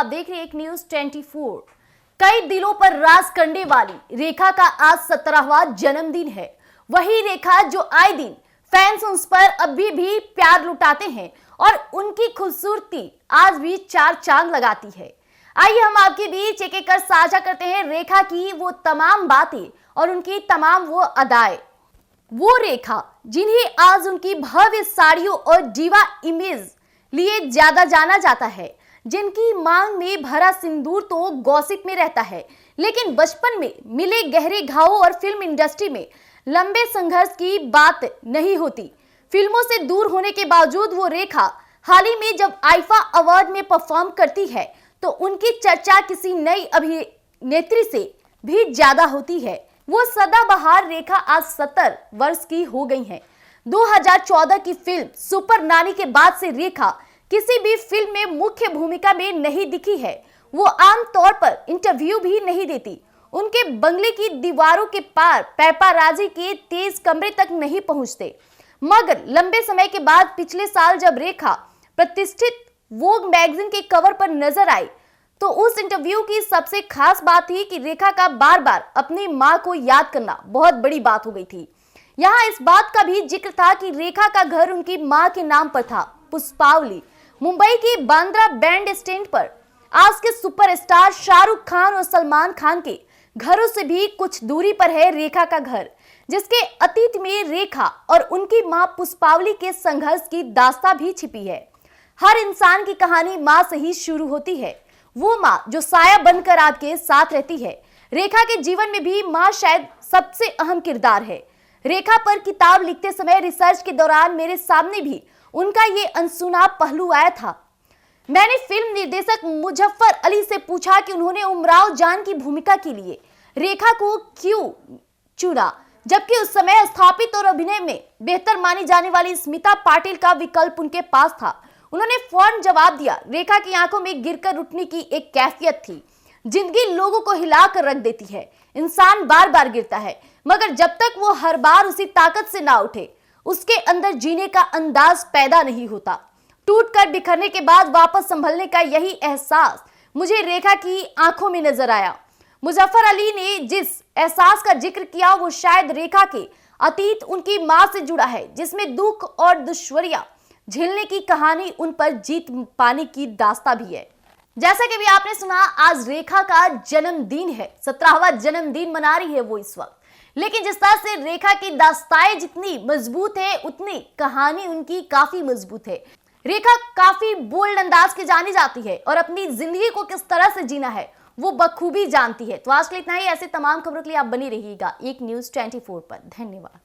आप देख रहे हैं एक न्यूज 24। कई दिलों पर राज करने वाली रेखा का आज 17वां जन्मदिन है। वही रेखा जो आए दिन फैंस उस पर अभी भी प्यार लुटाते हैं और उनकी खूबसूरती आज भी चार चांद लगाती है। आइए हम आपके बीच एक एक कर साझा करते हैं रेखा की वो तमाम बातें और उनकी तमाम वो अदाएं। वो रेखा जिन्हें आज उनकी भव्य साड़ियों और जीवा इमेज लिए ज्यादा जाना जाता है, जिनकी मांग में भरा सिंदूर तो गॉसिप में रहता है, लेकिन बचपन में मिले गहरे घावों और फिल्म इंडस्ट्री में लंबे संघर्ष की बात नहीं होती। फिल्मों से दूर होने के बावजूद वो रेखा हाल ही में जब आईफा अवार्ड में परफॉर्म करती है तो उनकी चर्चा किसी नई अभिनेत्री से भी ज्यादा होती है। वो सदाबहार रेखा आज 70 वर्ष की हो गई हैं। 2014 की फिल्म सुपर नानी के बाद से रेखा किसी भी फिल्म में मुख्य भूमिका में नहीं दिखी है। वो आमतौर पर इंटरव्यू भी नहीं देती। उनके बंगले की दीवारों के पार पैपाराजी के तेज कमरे तक नहीं पहुंचते। मगर लंबे समय के बाद पिछले साल जब रेखा प्रतिष्ठित वोग मैगजीन के कवर पर नजर आई तो उस इंटरव्यू की सबसे खास बात थी कि रेखा का बार बार अपनी मां को याद करना बहुत बड़ी बात हो गई थी। यहाँ इस बात का भी जिक्र था कि रेखा का घर उनकी मां के नाम पर था, पुष्पावली। मुंबई की बांद्रा बैंड स्टैंड पर आज के सुपरस्टार शाहरुख खान और सलमान खान के घरों से भी कुछ दूरी पर है रेखा का घर, जिसके अतीत में रेखा और उनकी मां पुष्पावली के संघर्ष की दास्तां भी छिपी है। हर इंसान की कहानी मां से ही शुरू होती है। वो मां जो साया बनकर आपके साथ रहती है। रेखा के जीवन में भी मां शायद सबसे अहम किरदार है। रेखा पर किताब लिखते समय रिसर्च के दौरान मेरे सामने भी उनका ये अनसुना पहलू आया था। मैंने फिल्म निर्देशक मुजफ्फर अली से पूछा कि उन्होंने उमराव जान की भूमिका के लिए रेखा को क्यों चुना, जबकि उस समय स्थापित और अभिनय में बेहतर मानी जाने वाली स्मिता पाटिल का विकल्प उनके पास था। उन्होंने फौरन जवाब दिया, रेखा की आंखों में गिरकर उठने की एक कैफियत थी। जिंदगी लोगों को हिलाकर रख देती है। इंसान बार बार गिरता है, मगर जब तक वो हर बार उसी ताकत से ना उठे उसके अंदर जीने का अंदाज पैदा नहीं होता। टूटकर बिखरने के बाद वापस संभलने का यही एहसास मुझे रेखा की आंखों में नजर आया। मुजफ्फर अली ने जिस एहसास का जिक्र किया वो शायद रेखा के अतीत उनकी मां से जुड़ा है, जिसमें दुख और दुश्वारियां झेलने की कहानी उन पर जीत पाने की दास्तां भी है। जैसा कि भी आपने सुना, आज रेखा का जन्मदिन है, 17वां जन्मदिन मना रही है वो इस वक्त। लेकिन जिस तरह से रेखा की दास्ताएं जितनी मजबूत है उतनी कहानी उनकी काफी मजबूत है। रेखा काफी बोल्ड अंदाज की जानी जाती है और अपनी जिंदगी को किस तरह से जीना है वो बखूबी जानती है। तो आज के लिए इतना ही। ऐसे तमाम खबरों के लिए आप बनी रहिएगा एक न्यूज 24 पर। धन्यवाद।